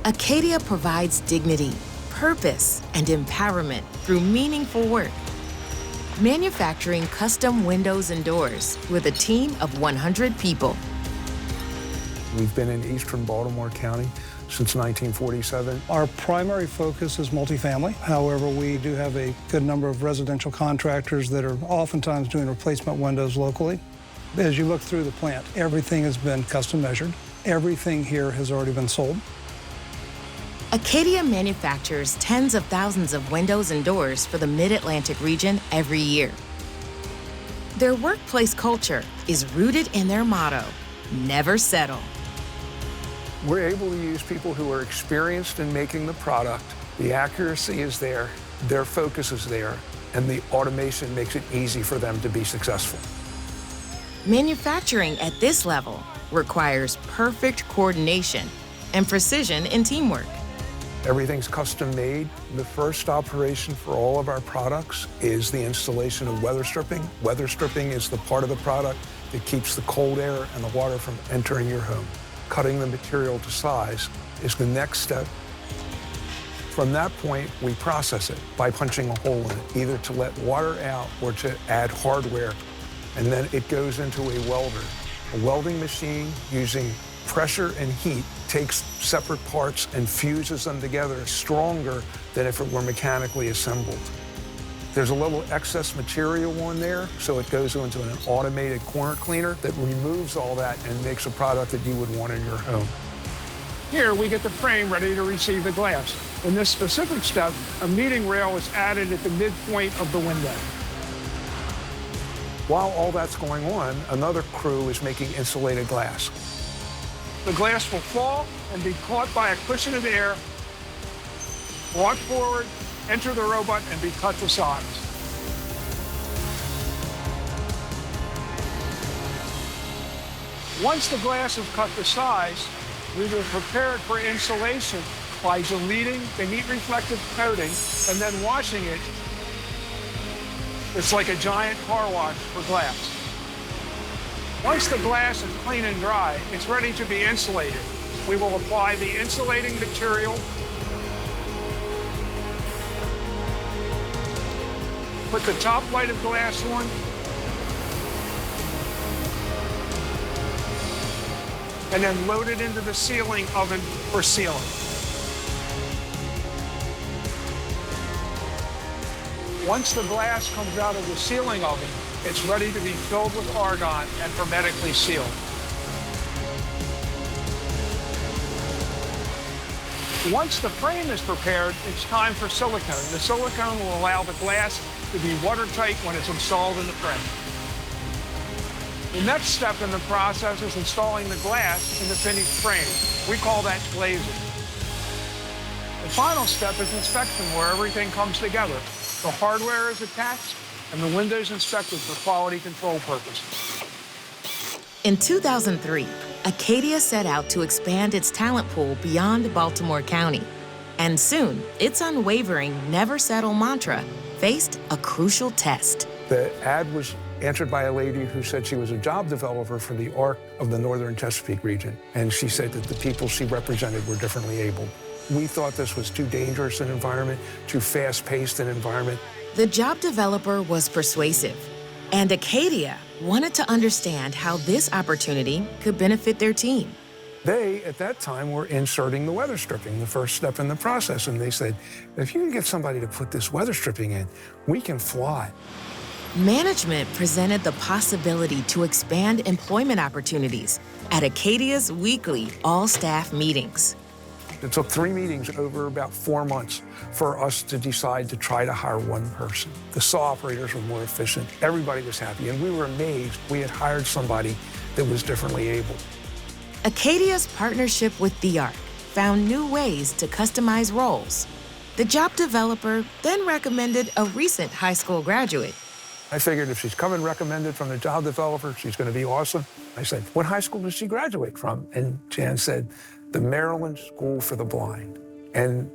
Acadia provides dignity, purpose, and empowerment through meaningful work. Manufacturing custom windows and doors with a team of 100 people. We've been in eastern Baltimore County since 1947. Our primary focus is multifamily. However, we do have a good number of residential contractors that are oftentimes doing replacement windows locally. As you look through the plant, everything has been custom measured. Everything here has already been sold. Acadia manufactures tens of thousands of windows and doors for the Mid-Atlantic region every year. Their workplace culture is rooted in their motto, never settle. We're able to use people who are experienced in making the product. The accuracy is there, their focus is there, and the automation makes it easy for them to be successful. Manufacturing at this level requires perfect coordination and precision in teamwork. Everything's custom made. The first operation for all of our products is the installation of weather stripping. Weather stripping is the part of the product that keeps the cold air and the water from entering your home. Cutting the material to size is the next step. From that point, we process it by punching a hole in it, either to let water out or to add hardware. And then it goes into a welder. A welding machine using pressure and heat takes separate parts and fuses them together stronger than if it were mechanically assembled. There's a little excess material on there, so it goes into an automated corner cleaner that removes all that and makes a product that you would want in your home. Here, we get the frame ready to receive the glass. In this specific step, a meeting rail is added at the midpoint of the window. While all that's going on, another crew is making insulated glass. The glass will fall and be caught by a cushion of air, brought forward, enter the robot, and be cut to size. Once the glass is cut to size, we will prepare it for insulation by deleting the heat reflective coating and then washing it. It's like a giant car wash for glass. Once the glass is clean and dry, it's ready to be insulated. We will apply the insulating material, put the top plate of glass on, and then load it into the sealing oven for sealing. Once the glass comes out of the sealing oven, it's ready to be filled with argon and hermetically sealed. Once the frame is prepared, it's time for silicone. The silicone will allow the glass to be watertight when it's installed in the frame. The next step in the process is installing the glass in the finished frame. We call that glazing. The final step is inspection, where everything comes together. The hardware is attached, and the windows inspected for quality control purposes. In 2003, Acadia set out to expand its talent pool beyond Baltimore County. And soon, its unwavering never settle mantra faced a crucial test. The ad was answered by a lady who said she was a job developer for the ARC of the Northern Chesapeake region. And she said that the people she represented were differently abled. We thought this was too dangerous an environment, too fast-paced an environment. The job developer was persuasive, and Acadia wanted to understand how this opportunity could benefit their team. They, at that time, were inserting the weather stripping, the first step in the process. And they said, if you can get somebody to put this weather stripping in, we can fly. Management presented the possibility to expand employment opportunities at Acadia's weekly all-staff meetings. It took 3 meetings over about 4 months for us to decide to try to hire one person. The saw operators were more efficient. Everybody was happy, and we were amazed we had hired somebody that was differently able. Acadia's partnership with the ARC found new ways to customize roles. The job developer then recommended a recent high school graduate. I figured if she's coming recommended from the job developer, she's going to be awesome. I said, what high school did she graduate from? And Jan said, the Maryland School for the Blind. And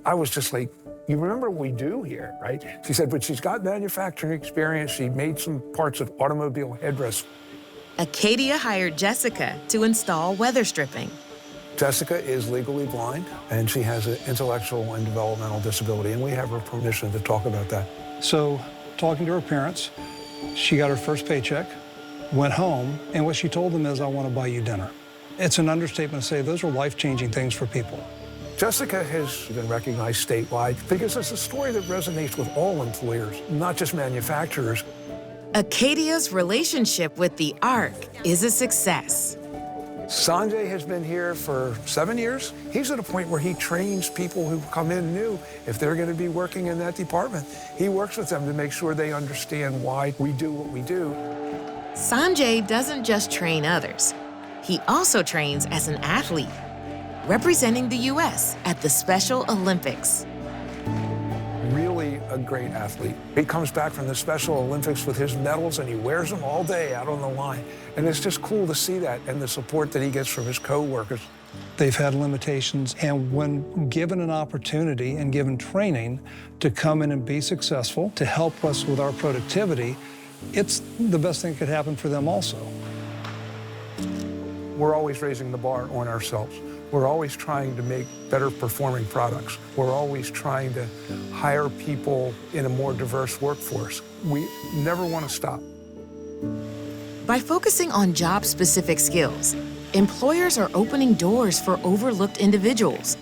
I was just like, you remember what we do here, right? She said, but she's got manufacturing experience. She made some parts of automobile headrests. Acadia hired Jessica to install weather stripping. Jessica is legally blind, and she has an intellectual and developmental disability, and we have her permission to talk about that. So, talking to her parents, she got her first paycheck, went home, and what she told them is, I want to buy you dinner. It's an understatement to say those are life-changing things for people. Jessica has been recognized statewide because it's a story that resonates with all employers, not just manufacturers. Acadia's relationship with the ARC is a success. Sanjay has been here for 7 years. He's at a point where he trains people who come in new. If they're going to be working in that department, he works with them to make sure they understand why we do what we do. Sanjay doesn't just train others. He also trains as an athlete, representing the U.S. at the Special Olympics. Really a great athlete. He comes back from the Special Olympics with his medals and he wears them all day out on the line. And it's just cool to see that and the support that he gets from his co-workers. They've had limitations, and when given an opportunity and given training to come in and be successful, to help us with our productivity, it's the best thing that could happen for them also. We're always raising the bar on ourselves. We're always trying to make better performing products. We're always trying to hire people in a more diverse workforce. We never want to stop. By focusing on job-specific skills, employers are opening doors for overlooked individuals